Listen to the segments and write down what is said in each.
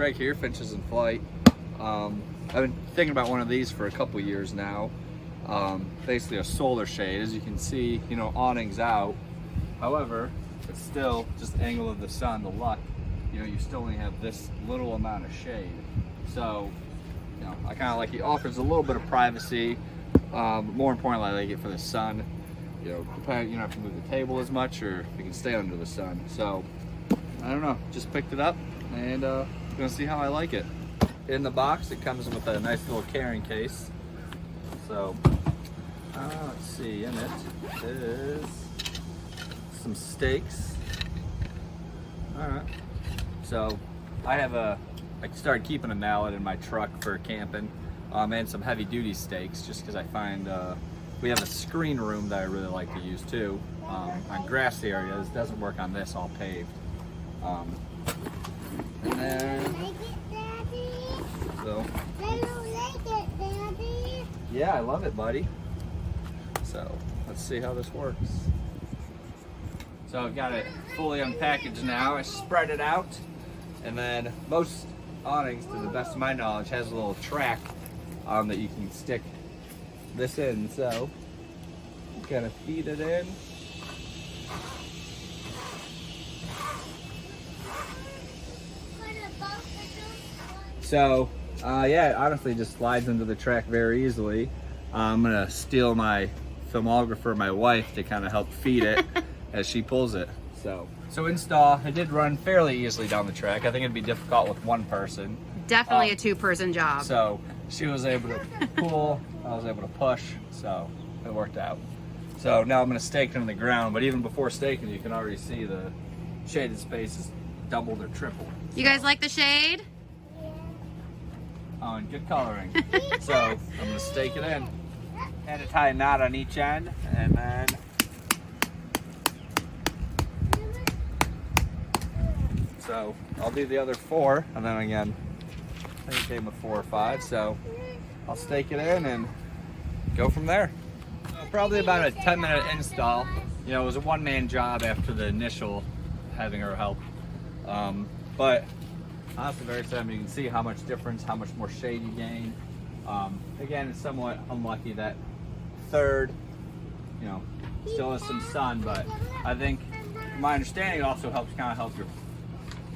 right here, Finches in Flight. I've been thinking about one of these for a couple years now. Basically a solar shade. As you can see, you know, awning's out. However, it's still just angle of the sun, the luck. You know, you still only have this little amount of shade. So, you know, I kind of like it. Offers a little bit of privacy. More importantly, I like it for the sun. You know, you don't have to move the table as much, or you can stay under the sun. So, I don't know. Just picked it up, and gonna see how I like it. In the box, it comes with a nice little carrying case. So, let's see. In it is some steaks. All right. So, I started keeping a mallet in my truck for camping, and some heavy duty steaks, just because I find we have a screen room that I really like to use too, on grassy areas. It doesn't work on this, all paved. And then, so, yeah, I love it, buddy. So, let's see how this works. So I've got it fully unpackaged now. I spread it out, and then most awnings, to the best of my knowledge, has a little track that you can stick this in. So kind of feed it in. So yeah, it honestly just slides into the track very easily. I'm gonna steal my filmographer, my wife, to kind of help feed it as she pulls it. So install, it did run fairly easily down the track. I think it'd be difficult with one person. Definitely a two-person job. So she was able to pull, I was able to push, so it worked out. So now I'm gonna stake it in the ground, but even before staking, you can already see the shaded space is doubled or tripled. You guys like the shade? Oh, and good coloring. So I'm gonna stake it in. Had to tie a knot on each end, and then so I'll do the other 4, and then again, I think it came with 4 or 5, so I'll stake it in and go from there. Probably about a 10-minute install. You know, it was a one-man job after the initial having her help. But honestly, very exciting. You can see how much difference, how much more shade you gain. Again, it's somewhat unlucky that third, you know, still has some sun, but I think, from my understanding, it also helps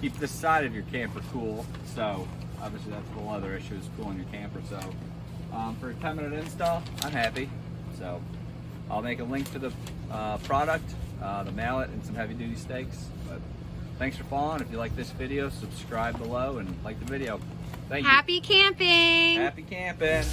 keep this side of your camper cool. So obviously that's a whole other issue, is cooling your camper. So for a 10-minute install, I'm happy. So I'll make a link to the product, the mallet, and some heavy duty stakes. But thanks for following. If you like this video, subscribe below and like the video. Thank you. Happy camping! Happy camping!